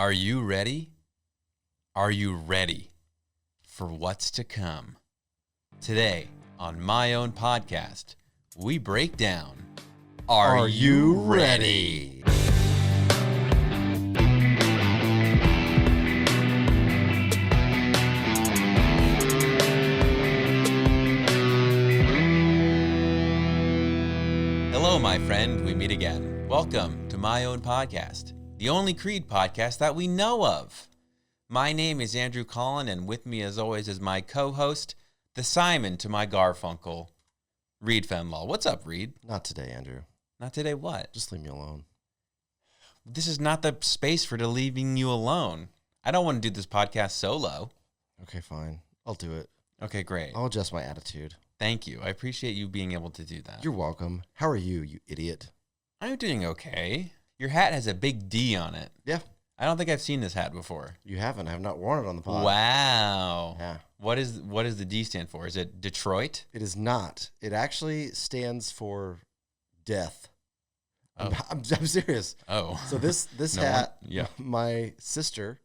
Are you ready? Are you ready for what's to come? Today, on my own podcast, we break down Are You Ready? Hello, my friend. We meet again. Welcome to my own podcast, the only Creed podcast that we know of. My name is Andrew Colin, and with me, as always, is my co-host, the Simon to my Garfunkel, Reid Fenlaw. What's up, Reid? Not today, Andrew. Not today what? Just leave me alone. This is not the space for leaving you alone. I don't want to do this podcast solo. Okay, fine. I'll do it. Okay, great. I'll adjust my attitude. Thank you. I appreciate you being able to do that. You're welcome. How are you, you idiot? I'm doing okay. Your hat has a big D on it. Yeah. I don't think I've seen this hat before. You haven't. I have not worn it on the pod. Wow. Yeah. What does the D stand for? Is it Detroit? It is not. It actually stands for death. Oh. I'm serious. Oh. So this No hat, one- yeah. my sister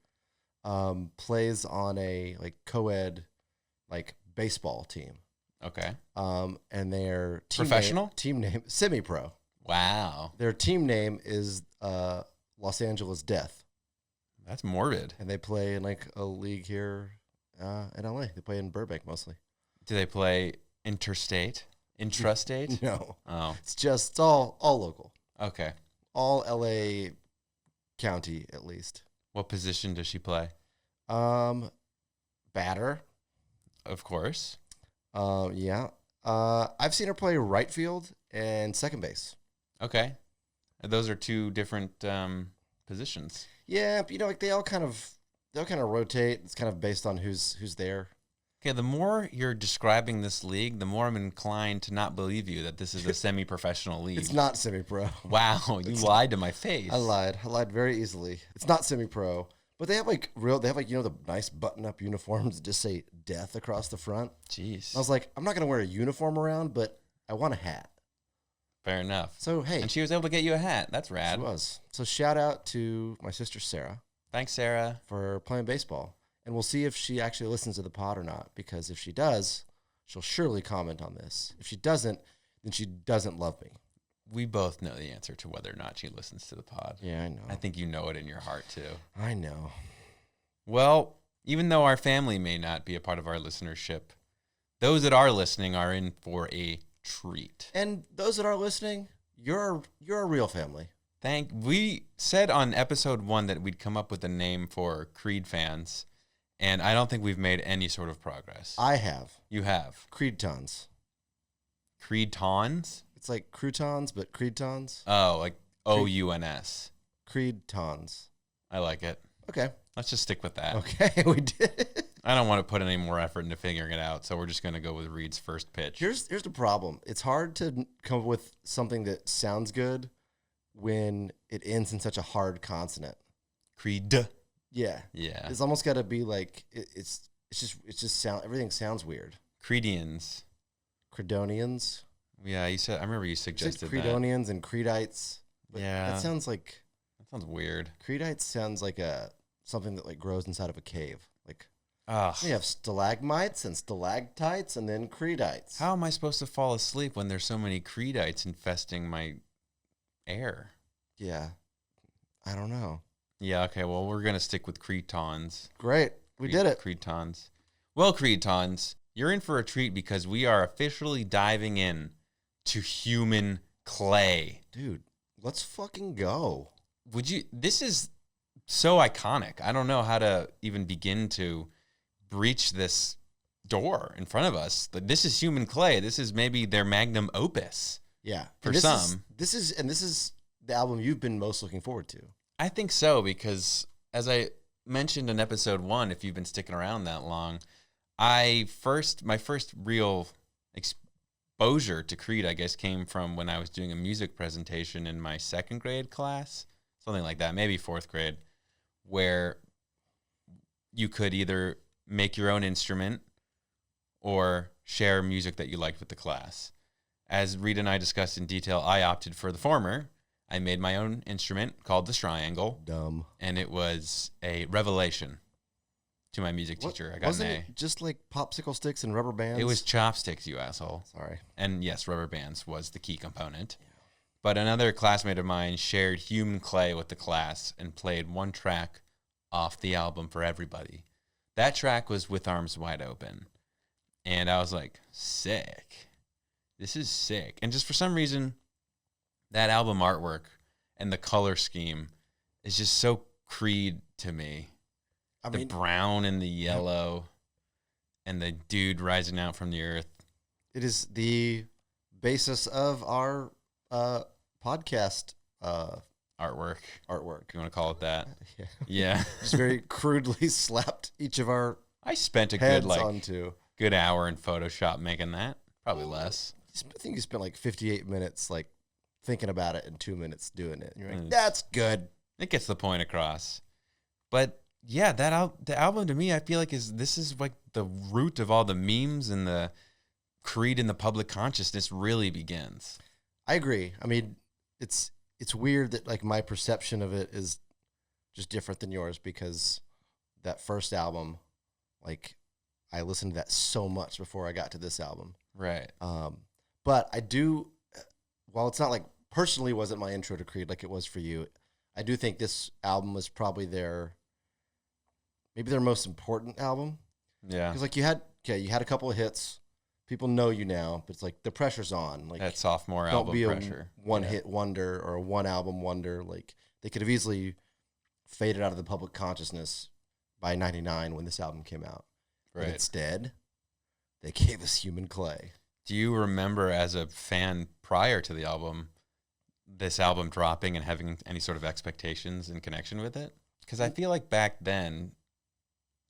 plays on a co-ed baseball team. Okay. And their Professional? team name semi-pro. Wow. Their team name is Los Angeles Death. That's morbid. And they play in a league here in LA. They play in Burbank mostly. Do they play intrastate? No. Oh, It's all local. okay. All LA County at least. What position does she play? Batter. Of course. Yeah. I've seen her play right field and second base. Okay. Those are two different positions. Yeah, they all kind of rotate. It's kind of based on who's there. Okay, the more you're describing this league, the more I'm inclined to not believe you that this is a semi-professional league. It's not semi-pro. Wow, you lied to my face. I lied very easily. It's not semi-pro, but they have the nice button-up uniforms that just say death across the front. Jeez. I was like, I'm not going to wear a uniform around, but I want a hat. Fair enough. So, hey. And she was able to get you a hat. That's rad. She was. So shout out to my sister Sarah. Thanks, Sarah. For playing baseball. And we'll see if she actually listens to the pod or not, because if she does, she'll surely comment on this. If she doesn't, then she doesn't love me. We both know the answer to whether or not she listens to the pod. Yeah, I know. I think you know it in your heart, too. I know. Well, even though our family may not be a part of our listenership, those that are listening are in for a treat. And those that are listening, you're a real family. We said on episode 1 that we'd come up with a name for Creed fans, and I don't think we've made any sort of progress. I have. You have. Creedtons. Creedtons? It's like croutons, but Creedtons. Oh, like O-U-N-S. Creedtons. I like it. Okay. Let's just stick with that. Okay, we did. I don't want to put any more effort into figuring it out, so we're just going to go with Reed's first pitch. Here's the problem. It's hard to come up with something that sounds good when it ends in such a hard consonant. Creed. Yeah. Yeah. It's almost got to be like it's just sound. Everything sounds weird. Creedians. Credonians. Yeah, I remember you suggested that. Credonians and Creedites. But Yeah. That sounds weird. Creedites sounds like something that grows inside of a cave. Ugh. You have stalagmites and stalactites and then Creedites. How am I supposed to fall asleep when there's so many Creedites infesting my air? Yeah. I don't know. Yeah, okay, well, we're going to stick with Creedtons. Great. We did it. Creedtons. Well, Creedtons, you're in for a treat because we are officially diving in to human clay. Dude, let's fucking go. This is so iconic. I don't know how to even begin to breach this door in front of us. This is human clay. This is maybe their magnum opus. Yeah. For some. This is the album you've been most looking forward to. I think so, because as I mentioned in episode 1, if you've been sticking around that long, my first real exposure to Creed, I guess, came from when I was doing a music presentation in my 2nd grade class, something like that, maybe 4th grade, where you could either make your own instrument or share music that you liked with the class. As Reid and I discussed in detail, I opted for the former. I made my own instrument called the triangle, Dumb. and it was a revelation to my music teacher. I got Wasn't an A. it just like popsicle sticks and rubber bands? It was chopsticks, you asshole. Sorry. And yes, rubber bands was the key component. But another classmate of mine shared human clay with the class and played one track off the album for everybody. That track was With Arms Wide Open. And I was like, sick. This is sick. And just for some reason, that album artwork and the color scheme is just so Creed to me. The brown and the yellow and the dude rising out from the earth. It is the basis of our podcast Artwork. artwork. You want to call it that? Yeah. Yeah. Just very crudely slapped each of our I spent a heads good onto. good hour in Photoshop making that. Probably less. I think you spent like 58 minutes like thinking about it and 2 minutes doing it. And you're like, Mm. that's good. It gets the point across. But yeah, the album to me, I feel like this is like the root of all the memes and the Creed in the public consciousness really begins. I agree. I mean, it's weird that like my perception of it is just different than yours because that first album, like I listened to that so much before I got to this album. Right. But I do, while it's not like personally wasn't my intro to Creed like it was for you, I do think this album was probably maybe their most important album. Yeah. Because like you had a couple of hits. People know you now, but it's like the pressure's on. Like That sophomore don't album be pressure. a one-hit wonder or a one-album wonder. Like they could have easily faded out of the public consciousness by '99 when this album came out. Right. But instead, they gave us Human Clay. Do you remember as a fan prior to the album, this album dropping and having any sort of expectations in connection with it? Because I feel like back then,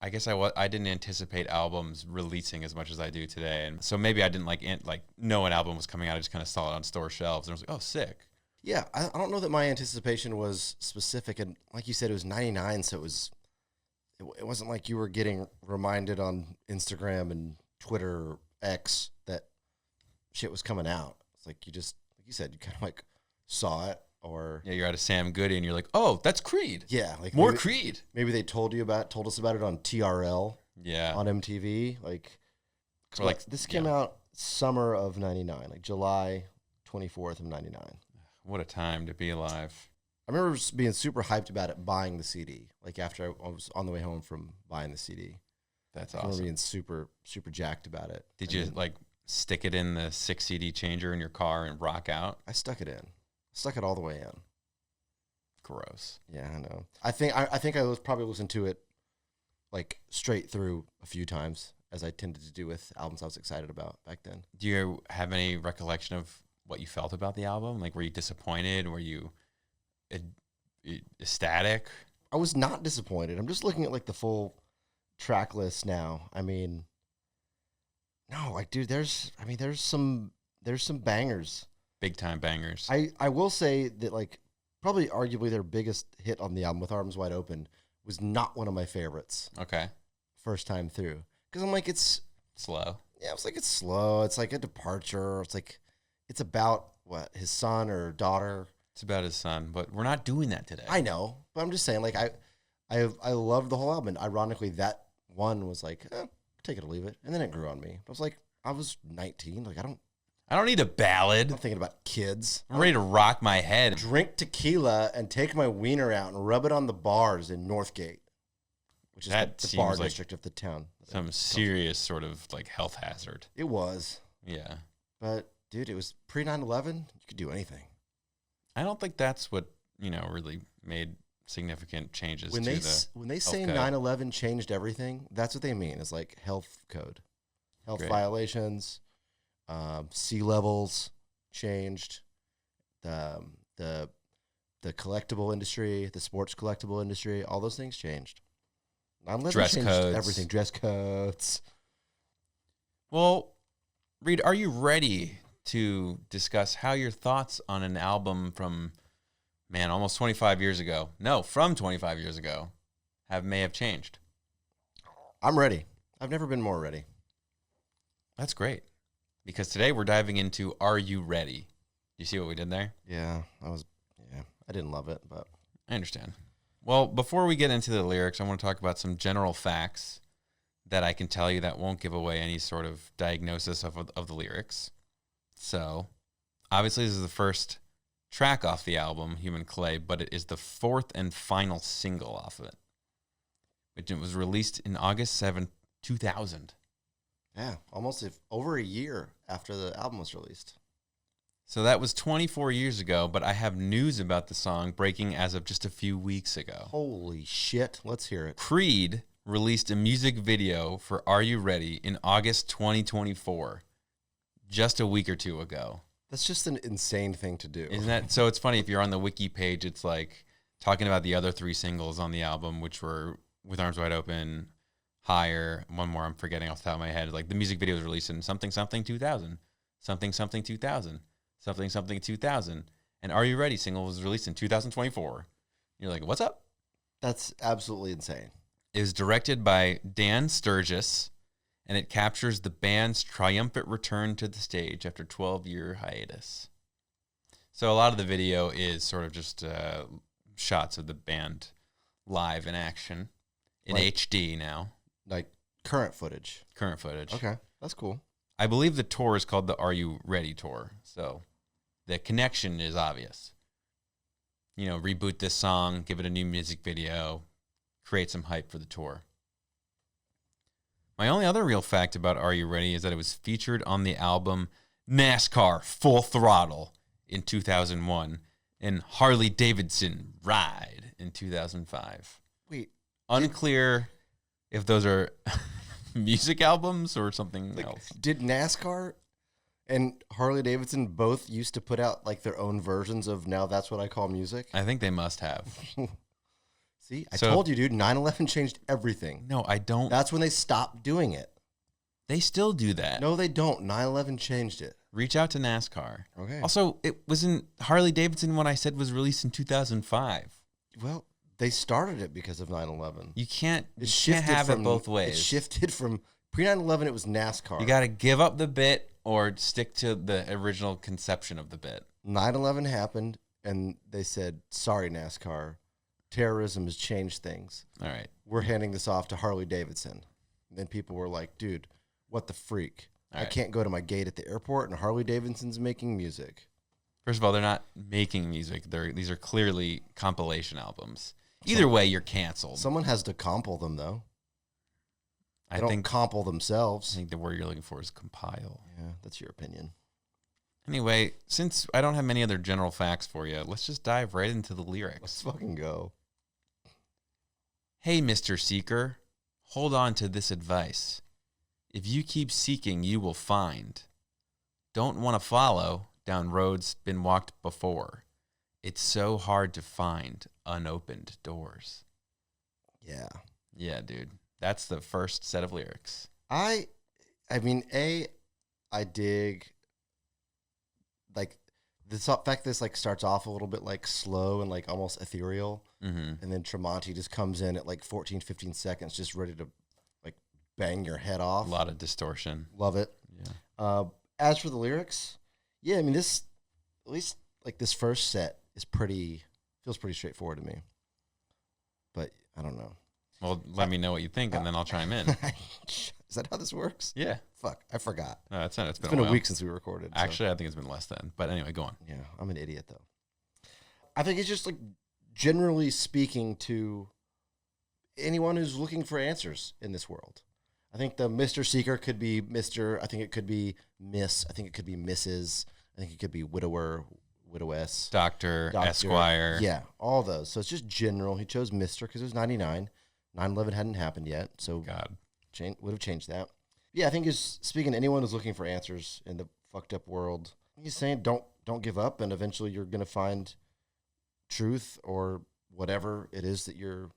I guess I didn't anticipate albums releasing as much as I do today, and so maybe I didn't know an album was coming out. I just kind of saw it on store shelves and I was like, oh, sick. Yeah, I don't know that my anticipation was specific, and like you said, it was '99, so it wasn't like you were getting reminded on Instagram and Twitter or X that shit was coming out. It's like like you said, you kind of like saw it, or Yeah, you're at a Sam Goody and you're like, oh, that's Creed. yeah, like More maybe, Creed. maybe they told us about it on TRL Yeah. on MTV. Like, Or like this came out summer of '99, like July 24th of '99. What a time to be alive. I remember being super hyped about it, buying the CD. Like after I was on the way home from buying the CD, That's I remember awesome. being super super jacked about it. Did And you then like stick it in the 6 CD changer in your car and rock out? I stuck it in, stuck it all the way in. Gross. Yeah, I know. I think I was probably listened to it like straight through a few times, as I tended to do with albums I was excited about back then. Do you have any recollection of what you felt about the album? Like, were you disappointed? Were you ecstatic? I was not disappointed. I'm just looking at like the full track list now. I mean, no, like dude, there's some bangers. Big time bangers. I will say that like probably arguably their biggest hit on the album, With Arms Wide Open, was not one of my favorites Okay. first time through. Because I'm like, it's Slow. yeah, it's like it's slow. It's like a departure. It's like it's about what, his son or daughter. It's about his son, but we're not doing that today. I know, but I'm just saying, like I loved the whole album. And ironically, that one was like, take it or leave it, and then it grew on me. I was like, I was 19. Like I don't need a ballad. I'm thinking about kids. I'm ready to rock my head. Drink tequila and take my wiener out and rub it on the bars in Northgate, which is That the seems bar like district of the town. Some serious sort of like health hazard. It was, Yeah. but dude, it was pre 9/11. You could do anything. I don't think that's what, really made significant changes When to they the when they say code. 9/11 changed everything, that's what they mean. It's like health code, health Great. violations, sea levels changed, the collectible industry, the sports collectible industry, all those things changed. 9/11 Dress changed codes. everything. Dress codes. Well, Reed, are you ready to discuss how your thoughts on an album from, almost 25 years ago, from 25 years ago, may have changed? I'm ready. I've never been more ready. That's great. Because today we're diving into Are You Ready? You see what we did there? Yeah, I didn't love it, but I understand. Well, before we get into the lyrics, I want to talk about some general facts that I can tell you that won't give away any sort of diagnosis of the lyrics. So, obviously, this is the first track off the album, Human Clay, but it is the fourth and final single off of it, which it was released in August 7th, 2000. yeah, almost over a year after the album was released. So that was 24 years ago, but I have news about the song breaking as of just a few weeks ago. Holy shit. Let's hear it. Creed released a music video for Are You Ready in August 2024, just a week or two ago. That's just an insane thing to do. Isn't that? So it's funny, if you're on the wiki page, it's like talking about the other 3 singles on the album, which were With Arms Wide Open, Higher, one more I'm forgetting off the top of my head. Like the music video was released in something 2000, something 2000. Something 2000, and Are You Ready single was released in 2024. You're like, what's up? That's absolutely insane. It is directed by Dan Sturgis, and it captures the band's triumphant return to the stage after 12-year hiatus. So a lot of the video is sort of just shots of the band live in action in HD now. Like current footage. Current footage. Okay, that's cool. I believe the tour is called the Are You Ready tour, so the connection is obvious. You know, reboot this song, give it a new music video, create some hype for the tour. My only other real fact about Are You Ready is that it was featured on the album NASCAR Full Throttle in 2001 and Harley Davidson Ride in 2005. Wait. Unclear if those are music albums or something else. Did NASCAR and Harley Davidson both used to put out like their own versions of Now That's What I Call Music? I think they must have. See, I told you, dude, 9/11 changed everything. No, I don't. That's when they stopped doing it. They still do that. No, they don't. 9/11 changed it. Reach out to NASCAR. Okay. Also, it wasn't Harley Davidson when I said was released in 2005. Well, they started it because of 9/11. You can't have it both ways. It shifted from pre-9/11, it was NASCAR. You got to give up the bit or stick to the original conception of the bit. 9/11 happened, and they said, sorry, NASCAR. Terrorism has changed things. All right. We're handing this off to Harley Davidson. And then people were like, dude, what the freak? I can't go to my gate at the airport, and Harley Davidson's making music. First of all, they're not making music. These are clearly compilation albums. Either way, you're canceled. Someone has to compile them, though. They don't compile themselves. I think the word you're looking for is compile. Yeah, that's your opinion. Anyway, since I don't have many other general facts for you, let's just dive right into the lyrics. Let's fucking go. Hey, Mr. Seeker, hold on to this advice. If you keep seeking, you will find. Don't want to follow down roads been walked before. It's so hard to find unopened doors. Yeah. Yeah, dude. That's the first set of lyrics. I mean, I dig like the fact this like starts off a little bit like slow and like almost ethereal. Mm-hmm. And then Tremonti just comes in at like 14, 15 seconds, just ready to like bang your head off. A lot of distortion. Love it. Yeah. As for the lyrics, yeah, I mean, this, at least like this first set is feels pretty straightforward to me. But I don't know. Well, let me know what you think, and then I'll chime in. Is that how this works? Yeah. Fuck, I forgot. No, it's not. It's been a week since we recorded. So. Actually, I think it's been less than. But anyway, go on. Yeah, I'm an idiot, though. I think it's just like generally speaking to anyone who's looking for answers in this world. I think the Mr. Seeker could be Mr. I think it could be Miss. I think it could be Mrs. I think it could be widower, widowess. Doctor, Esquire. Yeah, all those. So it's just general. He chose Mr. because it was 99. 9/11 hadn't happened yet, so God would have changed that. Yeah, I think he's speaking to anyone who's looking for answers in the fucked up world. He's saying don't give up, and eventually you're gonna find truth or whatever it is that you're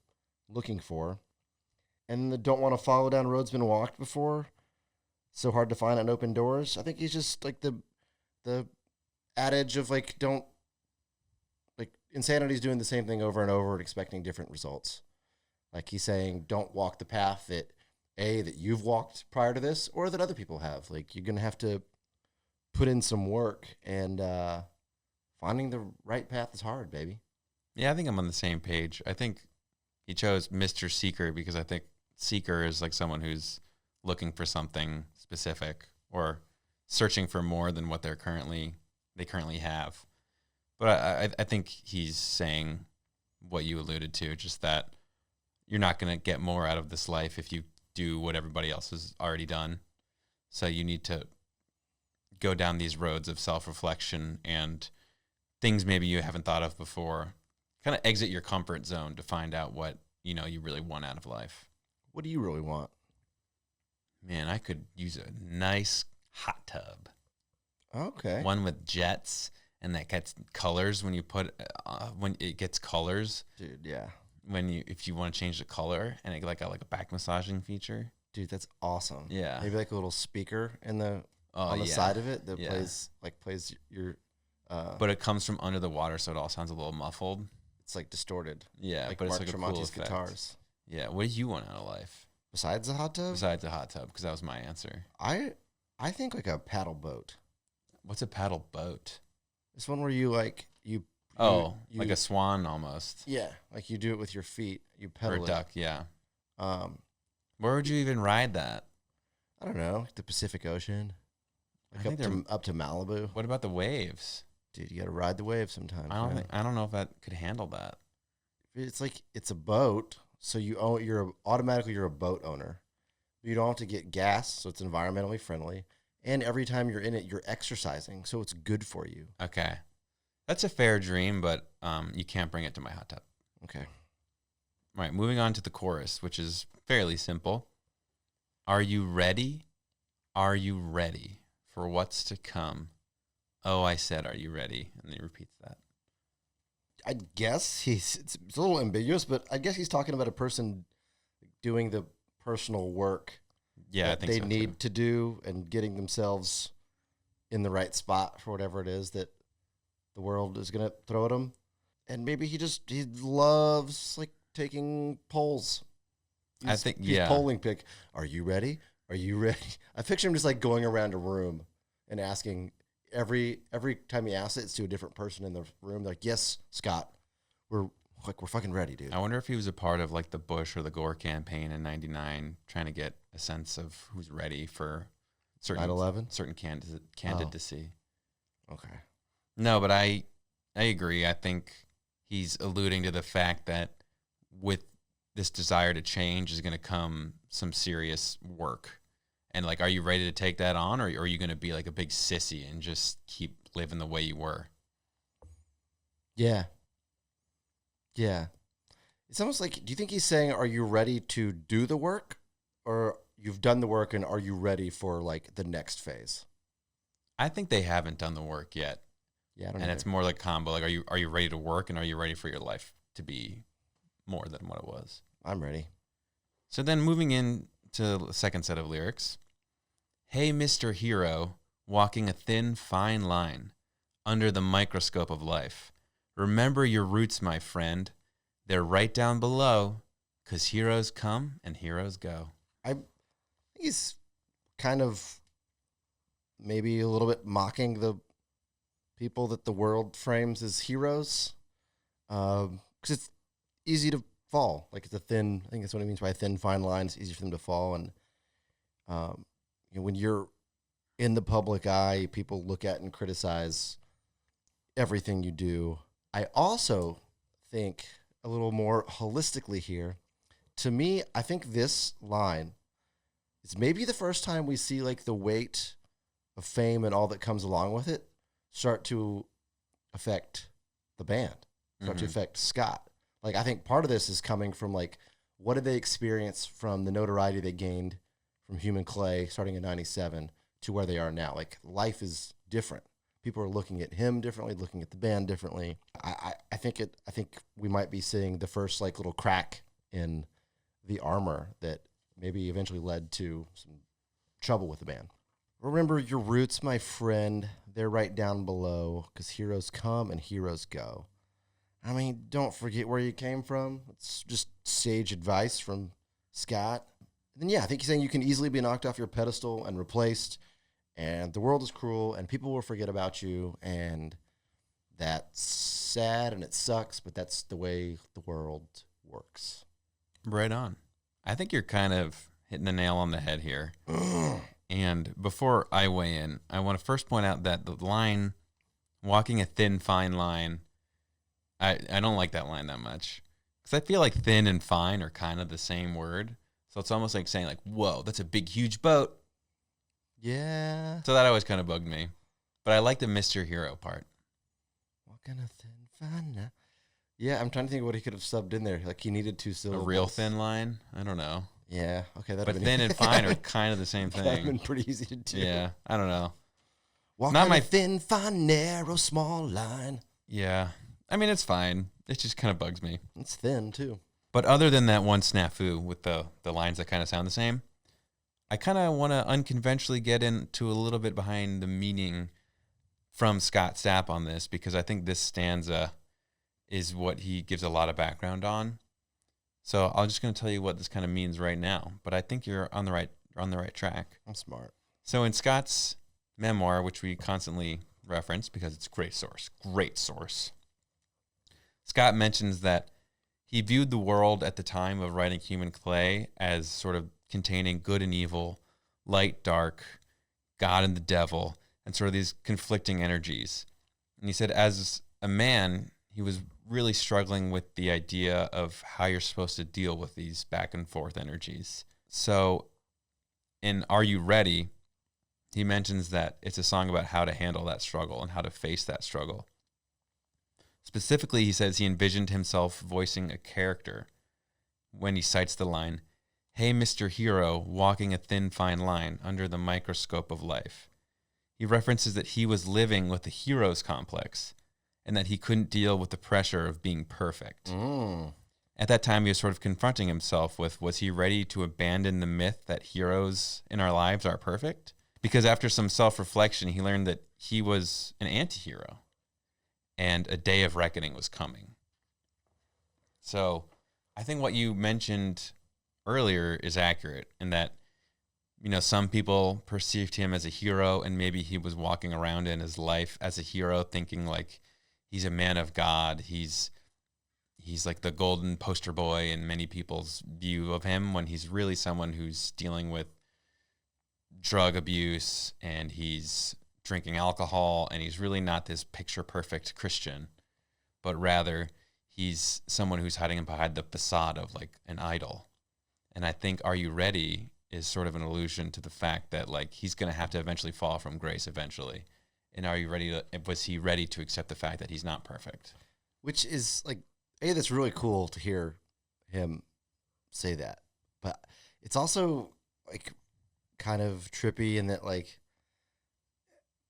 looking for. And the don't want to follow down roads been walked before. So hard to find unopened doors. I think he's just like the adage of like don't like insanity's doing the same thing over and over and expecting different results. Like he's saying, don't walk the path that you've walked prior to this or that other people have. Like you're going to have to put in some work, and finding the right path is hard, baby. Yeah, I think I'm on the same page. I think he chose Mr. Seeker because I think seeker is like someone who's looking for something specific or searching for more than what they currently have. But I think he's saying what you alluded to, just that you're not going to get more out of this life if you do what everybody else has already done. So you need to go down these roads of self-reflection and things maybe you haven't thought of before. Kind of exit your comfort zone to find out what, you really want out of life. What do you really want? Man, I could use a nice hot tub. Okay. One with jets and that gets colors when you put when it gets colors. Dude, yeah. If you want to change the color and it got like a back massaging feature. Dude, that's awesome. Yeah. Maybe like a little speaker on the side of it that plays your but it comes from under the water, so it all sounds a little muffled. It's like distorted. Yeah, like but Mark it's like a cool Tremonti's effect. guitars. Yeah, what do you want out of life? Besides the hot tub? Besides a hot tub, because that was my answer. I think like a paddle boat. What's a paddle boat? It's one where you like like a swan almost. Yeah, like you do it with your feet. You pedal or a duck, yeah. Where would you even ride that? I don't know, the Pacific Ocean, like up to Malibu. What about the waves? Dude, you got to ride the waves sometimes. I don't know if that could handle that. It's like it's a boat, so you're a boat owner. You don't have to get gas, so it's environmentally friendly. And every time you're in it, you're exercising, so it's good for you. Okay. That's a fair dream, but you can't bring it to my hot tub. Okay. All right, moving on to the chorus, which is fairly simple. Are you ready? Are you ready for what's to come? Oh, I said, are you ready? And he repeats that. I guess it's a little ambiguous, but I guess he's talking about a person doing the personal work I think they so need too. to do and getting themselves in the right spot for whatever it is that the world is going to throw at them. And maybe he loves like taking polls. He's polling pick. Are you ready? Are you ready? I picture him just like going around a room and asking every time he asks it, it's to a different person in the room. They're like, yes, Scott, we're fucking ready, dude. I wonder if he was a part of like the Bush or the Gore campaign in '99, trying to get a sense of who's ready for certain 9/11? certain candidacy. Okay. No, but I agree. I think he's alluding to the fact that with this desire to change is going to come some serious work. And like, are you ready to take that on, or are you going to be like a big sissy and just keep living the way you were? Yeah. Yeah. It's almost like, do you think he's saying, are you ready to do the work, or you've done the work and are you ready for like the next phase? I think they haven't done the work yet. Yeah. And it's more like a combo. Like, are you ready to work, and are you ready for your life to be more than what it was? I'm ready. So then moving in to the second set of lyrics. Hey, Mr. Hero, walking a thin, fine line under the microscope of life. Remember your roots, my friend. They're right down below, 'cause heroes come and heroes go. I think he's kind of maybe a little bit mocking the people that the world frames as heroes, because it's easy to fall. Like, it's a thin, I think that's what he means by a thin, fine line. It's easy for them to fall. And when you're in the public eye, people look at and criticize everything you do. I also think a little more holistically here. To me, I think this line is maybe the first time we see like the weight of fame and all that comes along with it start to affect the band, start to affect Scott. Like, I think part of this is coming from like, what did they experience from the notoriety they gained from Human Clay starting in '97 to where they are now? Like, life is different. People are looking at him differently, looking at the band differently. I think we might be seeing the first like little crack in the armor that maybe eventually led to some trouble with the band. Remember your roots, my friend. They're right down below, 'cause heroes come and heroes go. I mean, don't forget where you came from. It's just sage advice from Scott. And then, yeah, I think he's saying you can easily be knocked off your pedestal and replaced, and the world is cruel, and people will forget about you, and that's sad and it sucks, but that's the way the world works. Right on. I think you're kind of hitting the nail on the head here. And before I weigh in, I want to first point out that the line, walking a thin, fine line, I don't like that line that much. Because I feel like thin and fine are kind of the same word. So it's almost like saying like, whoa, that's a big, huge boat. Yeah. So that always kind of bugged me. But I like the Mr. Hero part. Walking a thin, fine line. Yeah, I'm trying to think of what he could have subbed in there. Like he needed 2 syllables. A real thin line? I don't know. Yeah, okay. But thin and fine are kind of the same That would have thing. been pretty easy to do. Yeah, I don't know. Walking Not my a thin, fine, narrow, small line. Yeah. I mean, it's fine. It just kind of bugs me. It's thin, too. But other than that one snafu with the lines that kind of sound the same, I kind of want to unconventionally get into a little bit behind the meaning from Scott Stapp on this, because I think this stanza is what he gives a lot of background on. So I'm just going to tell you what this kind of means right now, but I think you're on the right track. I'm smart. So in Scott's memoir, which we constantly reference because it's a great source, Scott mentions that he viewed the world at the time of writing Human Clay as sort of containing good and evil, light, dark, God and the devil, and sort of these conflicting energies. And he said as a man, he was really struggling with the idea of how you're supposed to deal with these back and forth energies. So in Are You Ready?, he mentions that it's a song about how to handle that struggle and how to face that struggle. Specifically, he says he envisioned himself voicing a character when he cites the line, "Hey, Mr. Hero, walking a thin, fine line under the microscope of life." He references that he was living with the hero's complex and that he couldn't deal with the pressure of being perfect. At that time, he was sort of confronting himself with, was he ready to abandon the myth that heroes in our lives are perfect? Because after some self-reflection, he learned that he was an anti-hero and a day of reckoning was coming. So I think what you mentioned earlier is accurate in that, you know, some people perceived him as a hero and maybe he was walking around in his life as a hero thinking like he's a man of God. He's like the golden poster boy in many people's view of him, when he's really someone who's dealing with drug abuse and he's drinking alcohol, and he's really not this picture perfect Christian, but rather he's someone who's hiding behind the facade of like an idol. And I think Are You Ready is sort of an allusion to the fact that like he's going to have to eventually fall from grace eventually. And are you ready was he ready to accept the fact that he's not perfect? Which is like, that's really cool to hear him say that. But it's also like kind of trippy in that like,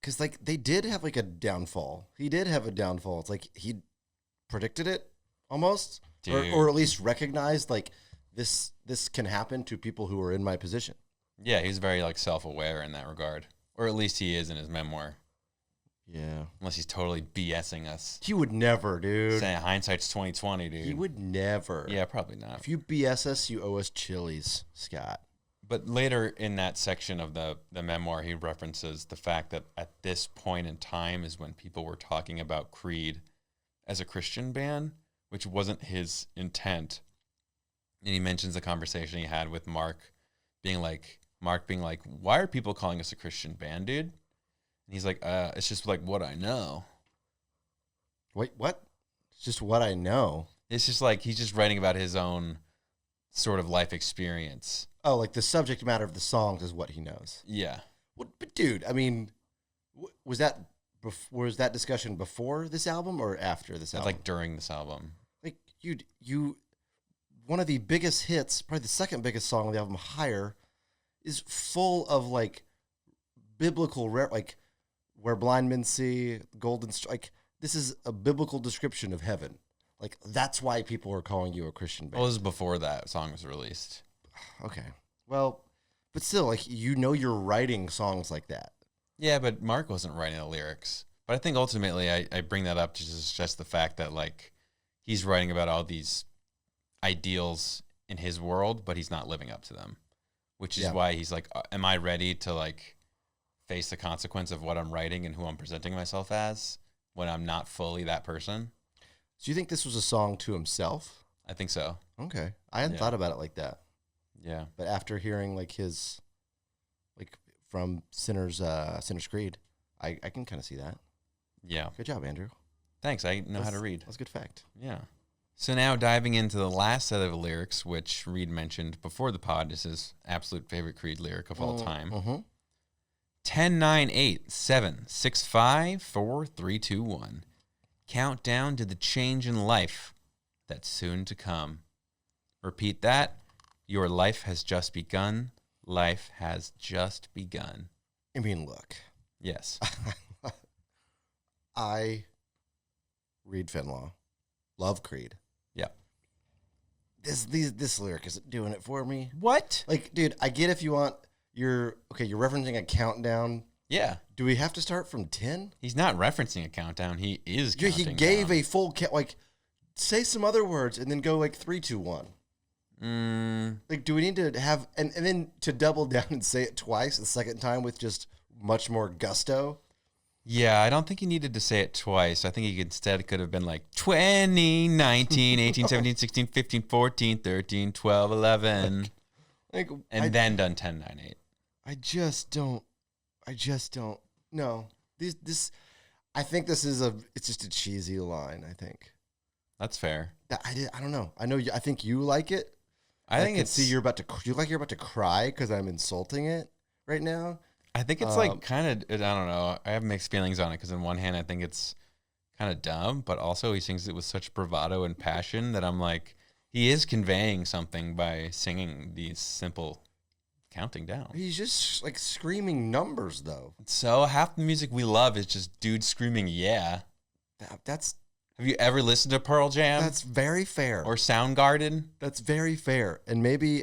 because like they did have like a downfall. He did have a downfall. It's like he predicted it almost, or at least recognized like this can happen to people who are in my position. Yeah, he's very like self-aware in that regard, or at least he is in his memoir. Yeah, unless he's totally BSing us. He would never, dude. Saying hindsight's 20/20, dude. He would never. Yeah, probably not. If you BS us, you owe us Chili's, Scott. But later in that section of the memoir, he references the fact that at this point in time is when people were talking about Creed as a Christian band, which wasn't his intent. And he mentions the conversation he had with Mark being like, why are people calling us a Christian band, dude? And he's like, it's just like what I know. Wait, what? It's just what I know. It's just like he's just writing about his own sort of life experience. Oh, like the subject matter of the songs is what he knows. Yeah. But dude, I mean, was that discussion before this album or after this album? Like during this album. Like you, one of the biggest hits, probably the second biggest song on the album, Higher, is full of like biblical, like where blind men see, golden, like this is a biblical description of heaven. Like that's why people are calling you a Christian band. Well, this is before that song was released. Okay. Well, but still, like, you're writing songs like that. Yeah, but Mark wasn't writing the lyrics. But I think ultimately I bring that up to just the fact that, like, he's writing about all these ideals in his world, but he's not living up to them. Which is why he's like, am I ready to, like, face the consequence of what I'm writing and who I'm presenting myself as? when I'm not fully that person. So you think this was a song to himself? I think so. Okay. I hadn't thought about it like that. Yeah. But after hearing like his, like from Sinner's Creed, I can kind of see that. Yeah. Good job, Andrew. Thanks. I know how to read. That's a good fact. Yeah. So now diving into the last set of lyrics, which Reid mentioned before the pod, is his absolute favorite Creed lyric of all time. Mm-hmm. 10, 9, 8, 7, 6, 5, 4, 3, 2, 1. Countdown to the change in life that's soon to come. Repeat that. Your life has just begun. Life has just begun. I mean, look. Yes. I Reid Fenlaw. Love Creed. Yeah. This lyric isn't doing it for me. What? Like, dude, I get if you want you're referencing a countdown. Yeah. Do we have to start from 10? He's not referencing a countdown. He is counting He gave down. a full count. Like, say some other words and then go like 3, 2, 1. Like, do we need to have and then to double down and say it twice the second time with just much more gusto? Yeah, I don't think he needed to say it twice. I think he instead could have been like 20, 19, 18, 17, 16, 15, 14, 13, 12, 11. And then done 10, 9, 8. I just don't no. I think this is it's just a cheesy line, I think. That's fair. I don't know. I know I think you like it. I think it's see you're about to cry cuz I'm insulting it right now. I think it's like kind of, I don't know. I have mixed feelings on it because on one hand, I think it's kind of dumb, but also he sings it with such bravado and passion that I'm like, he is conveying something by singing these simple counting down. He's just like screaming numbers though. So half the music we love is just dudes screaming, yeah. Have you ever listened to Pearl Jam? That's very fair. Or Soundgarden? That's very fair. And maybe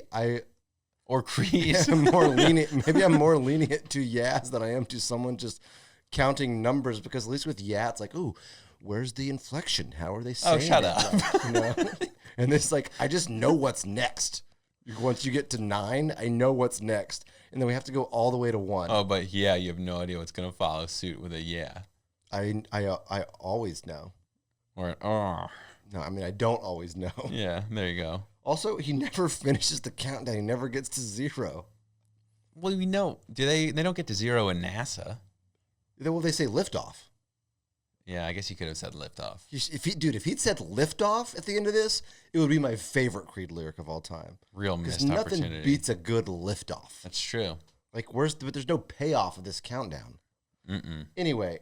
or Creed. I'm more lenient. Maybe I'm more lenient to Yaz than I am to someone just counting numbers because at least with Yeah, it's like, ooh, where's the inflection? How are they saying? Oh, shut it? up! Like, you know? And it's like I just know what's next. Once you get to 9, I know what's next, and then we have to go all the way to 1. Oh, but yeah, you have no idea what's gonna follow suit with a yeah. I always know. Or oh. No, I mean I don't always know. Yeah, there you go. Also, he never finishes the countdown. He never gets to 0. Well, we know. They don't get to 0 in NASA. Well, they say liftoff. Yeah, I guess you could have said liftoff. If he'd said liftoff at the end of this, it would be my favorite Creed lyric of all time. Real missed nothing opportunity. Beats a good liftoff. That's true. Like but there's no payoff of this countdown. Mm-mm. Anyway,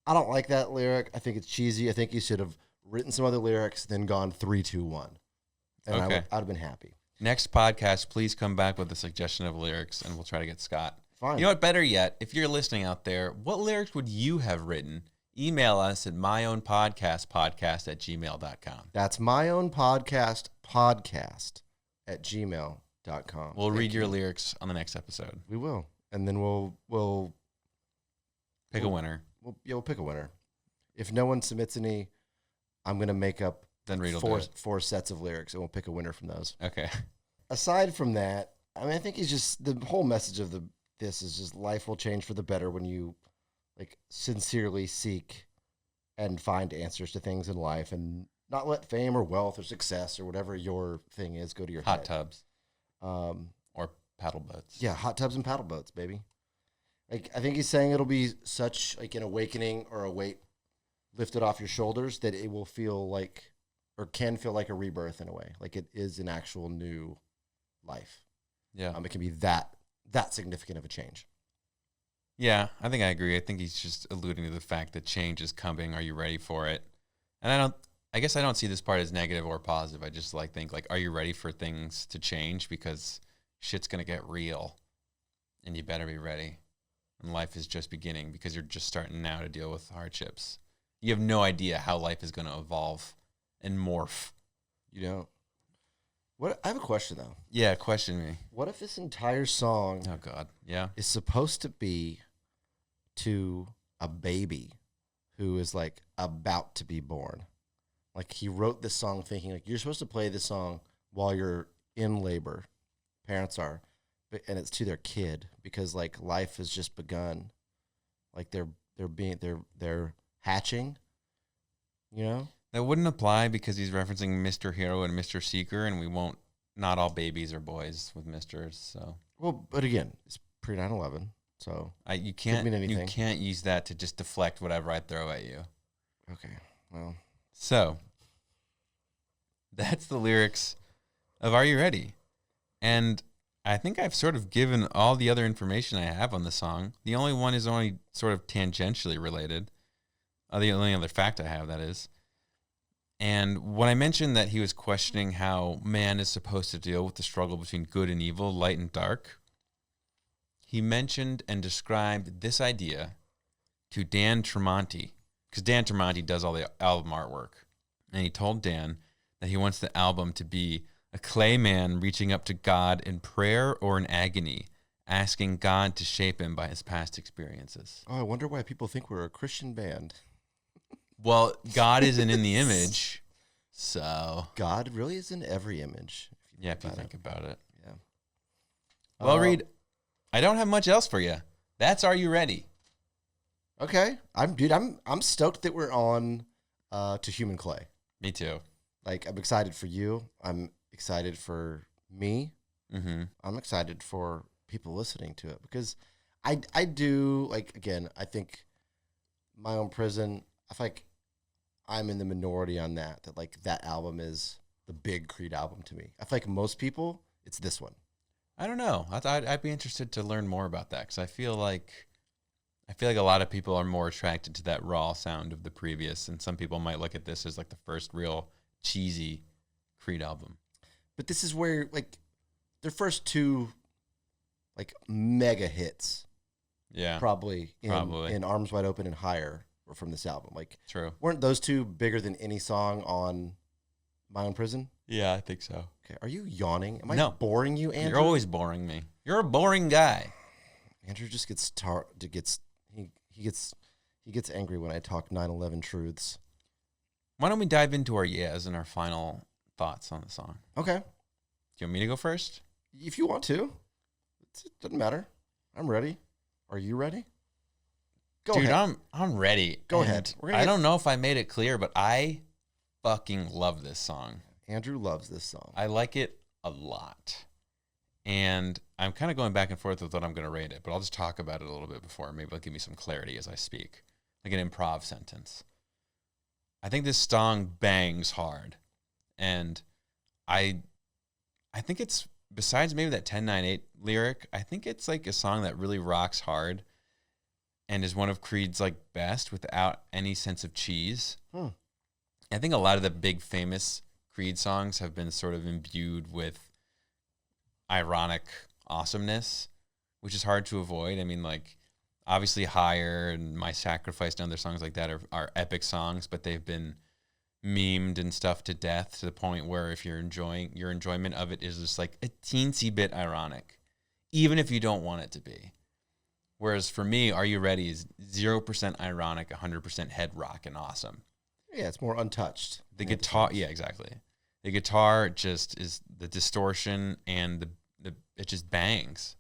I don't like that lyric. I think it's cheesy. I think he should have written some other lyrics, then gone 3, 2, 1. And okay. I'd have been happy. Next podcast, please come back with a suggestion of lyrics, and we'll try to get Scott. Fine. You know what? Better yet, if you're listening out there, what lyrics would you have written? Email us at myownpodcast@gmail.com. That's myownpodcast@gmail.com. We'll read your lyrics on the next episode. We will. And then we'll pick a winner. We'll pick a winner. If no one submits any, I'm going to make up then Reid will four, do it. 4 sets of lyrics, and we'll pick a winner from those. Okay. Aside from that, I mean, I think he's just the whole message of this is just life will change for the better when you like sincerely seek and find answers to things in life, and not let fame or wealth or success or whatever your thing is go to your hot head. tubs, or paddle boats. Yeah, hot tubs and paddle boats, baby. Like I think he's saying it'll be such like an awakening or a weight lifted off your shoulders that it will feel like, or can feel like a rebirth in a way. Like it is an actual new life. Yeah. It can be that significant of a change. Yeah, I think I agree. I think he's just alluding to the fact that change is coming. Are you ready for it? And I guess I don't see this part as negative or positive. I just think are you ready for things to change? Because shit's going to get real and you better be ready. And life is just beginning because you're just starting now to deal with hardships. You have no idea how life is going to evolve and morph. You know, I have a question though. Yeah, question me. What if this entire song oh God, yeah, is supposed to be to a baby who is like about to be born? Like he wrote this song thinking like you're supposed to play this song while you're in labor. Parents are, and it's to their kid because like life has just begun. Like they're hatching You know? That wouldn't apply because he's referencing Mr. Hero and Mr. Seeker, and we won't. Not all babies are boys with Misters, so. Well, but again, it's pre 9/11, so You could mean anything. You can't use that to just deflect whatever I throw at you. Okay, well. So that's the lyrics of Are You Ready? And I think I've sort of given all the other information I have on the song. The only one is only sort of tangentially related. The only other fact I have, that is. And when I mentioned that he was questioning how man is supposed to deal with the struggle between good and evil, light and dark, he mentioned and described this idea to Dan Tremonti, because Dan Tremonti does all the album artwork. And he told Dan that he wants the album to be a clay man reaching up to God in prayer or in agony, asking God to shape him by his past experiences. Oh, I wonder why people think we're a Christian band. Well, God isn't in the image, so... God really is in every image. If you think about it. Yeah. Well, Reed, I don't have much else for you. That's Are You Ready? Okay. I'm stoked that we're on to Human Clay. Me too. Like, I'm excited for you. I'm excited for me. Mm-hmm. I'm excited for people listening to it because I do, like, again, I think My Own Prison, I feel like I'm in the minority on that like that album is the big Creed album to me. I feel like most people, it's this one. I don't know. I'd be interested to learn more about that because I feel like a lot of people are more attracted to that raw sound of the previous, and some people might look at this as like the first real cheesy Creed album. But this is where, like, their first two, like, mega hits, probably in Arms Wide Open and Higher were from this album. Like, true. Weren't those two bigger than any song on My Own Prison? Yeah, I think so. Okay, are you yawning? Am I boring you, Andrew? You're always boring me. You're a boring guy. Andrew just he gets angry when I talk 9/11 truths. Why don't we dive into our yeahs and our final thoughts on the song? Okay. Do you want me to go first? If you want to. It doesn't matter. I'm ready. Are you ready? Go Dude, ahead. I'm ready. Go ahead. I don't know if I made it clear, but I fucking love this song. Andrew loves this song. I like it a lot. And I'm kind of going back and forth with what I'm going to rate it, but I'll just talk about it a little bit before. Maybe it'll give me some clarity as I speak, like an improv sentence. I think this song bangs hard. And I think it's, besides maybe that 10-9-8 lyric, I think it's like a song that really rocks hard and is one of Creed's like best without any sense of cheese. I think a lot of the big famous Creed songs have been sort of imbued with ironic awesomeness, which is hard to avoid. I mean, like, obviously Higher and My Sacrifice and other songs like that are epic songs, but they've been memed and stuff to death to the point where if your enjoyment of it is just like a teensy bit ironic, even if you don't want it to be. Whereas for me, Are You Ready is 0% ironic, 100% head rock and awesome. Yeah, it's more untouched. The guitar, yeah, exactly. The guitar just is the distortion and it just bangs.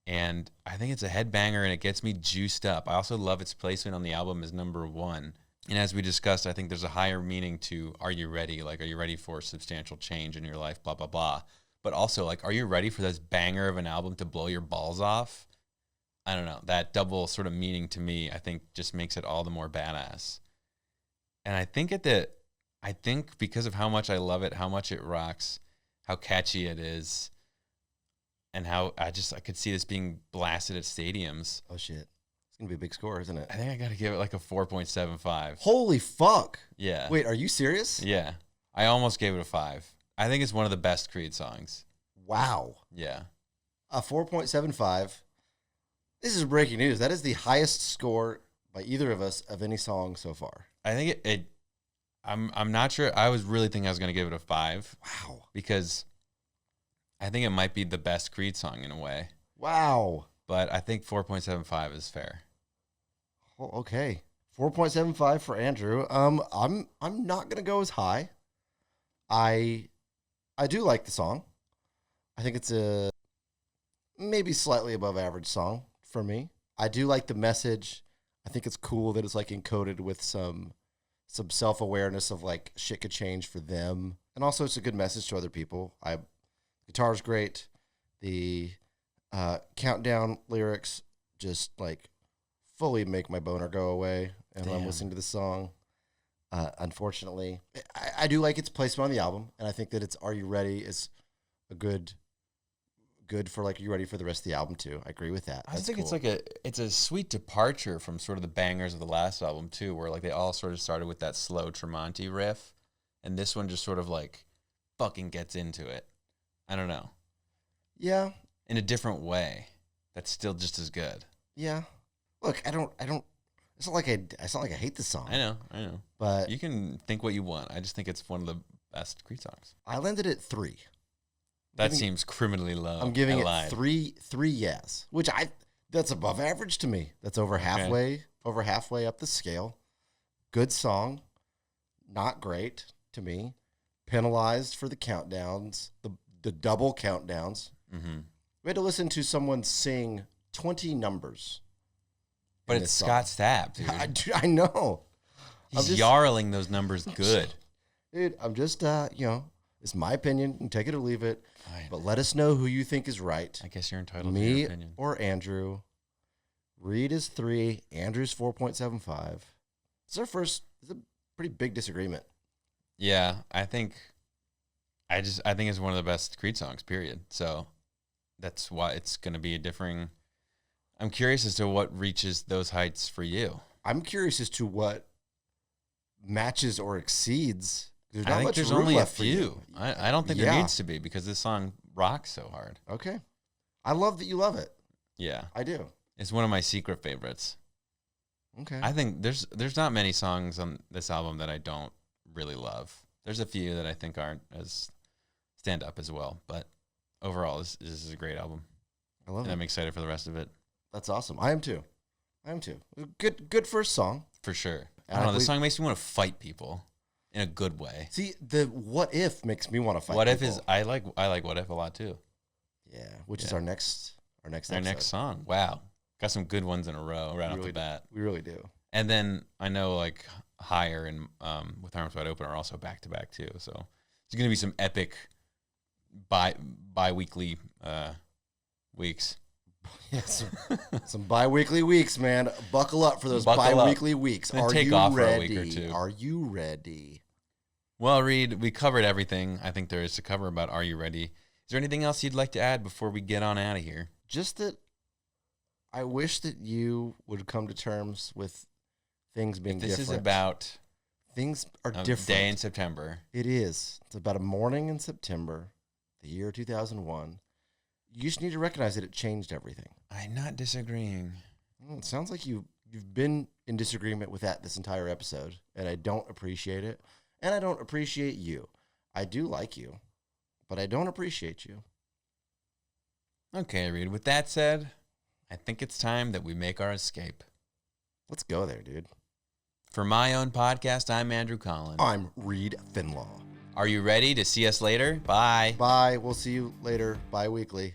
And I think it's a headbanger and it gets me juiced up. I also love its placement on the album as number 1. And as we discussed, I think there's a higher meaning to Are You Ready? Like, are you ready for substantial change in your life? Blah, blah, blah. But also, like, are you ready for this banger of an album to blow your balls off? I don't know. That double sort of meaning to me, I think, just makes it all the more badass. And I think because of how much I love it, how much it rocks, how catchy it is, and how I could see this being blasted at stadiums. Oh, shit. It's going to be a big score, isn't it? I think I got to give it like a 4.75. Holy fuck. Yeah. Wait, are you serious? Yeah. I almost gave it a 5. I think it's one of the best Creed songs. Wow. Yeah. A 4.75. This is breaking news. That is the highest score by either of us of any song so far. I think I'm not sure. I was really thinking I was going to give it a 5. Wow. Because I think it might be the best Creed song in a way. Wow. But I think 4.75 is fair. Oh, okay. 4.75 for Andrew. I'm not going to go as high. I do like the song. I think it's a maybe slightly above average song for me. I do like the message. I think it's cool that it's like encoded with some some self-awareness of like shit could change for them. And also it's a good message to other people. Guitar's great. The countdown lyrics just like fully make my boner go away. And when I'm listening to the song, unfortunately, I do like its placement on the album. And I think that it's Are You Ready is a good for like, Are You Ready for the rest of the album too. I agree with that. I think it's like it's a sweet departure from sort of the bangers of the last album too, where like they all sort of started with that slow Tremonti riff, and this one just sort of like fucking gets into it. I don't know. Yeah. In a different way. That's still just as good. Yeah. Look, I don't it's not like I hate the song. I know. But you can think what you want. I just think it's one of the best Creed songs. I landed at 3. That seems criminally low. I'm giving it 3 yes, which that's above average to me. That's over halfway up the scale. Good song, not great to me. Penalized for the countdowns, the double countdowns. Mm-hmm. We had to listen to someone sing 20 numbers. But it's Scott Stapp, dude. I know. He's yarling those numbers good. Dude, I'm just, it's my opinion. You can take it or leave it. Fine. But let us know who you think is right. I guess you're entitled to your opinion. Me or Andrew. Reed is 3. Andrew's 4.75. It's a pretty big disagreement. Yeah, I think it's one of the best Creed songs, period. So that's why it's going to be a differing. I'm curious as to what reaches those heights for you. I'm curious as to what matches or exceeds. I think there's only a few. I don't think there needs to be because this song rocks so hard. Okay. I love that you love it. Yeah. I do. It's one of my secret favorites. Okay. I think there's not many songs on this album that I don't really love. There's a few that I think aren't as stand up as well, but overall this is a great album. I love it. I'm excited for the rest of it. That's awesome. I am too. Good first song. For sure. I don't know, the song makes me want to fight people in a good way. See, the What If makes me want to fight What people. If is I like What If a lot too. Yeah, which is our next song. Wow. Got some good ones in a row right off the bat. We really do. And then I know like Higher and With Arms Wide Open are also back to back too. So there's going to be some epic bi-weekly weeks. Yes, some bi-weekly weeks, man. Buckle up for those bi-weekly weeks. Are you off ready? For a week or two. Are you ready? Well, Reed, we covered everything I think there is to cover about Are You Ready? Is there anything else you'd like to add before we get on out of here? Just that I wish that you would come to terms with things being different. This is about things are different. Day in September. It is. It's about a morning in September, the year 2001. You just need to recognize that it changed everything. I'm not disagreeing. It sounds like you've been in disagreement with that this entire episode, and I don't appreciate it. And I don't appreciate you. I do like you, but I don't appreciate you. Okay, Reed. With that said, I think it's time that we make our escape. Let's go there, dude. For my own podcast, I'm Andrew Colin. I'm Reid Fenlaw. Are you ready to see us later? Bye. Bye. We'll see you later bi-weekly.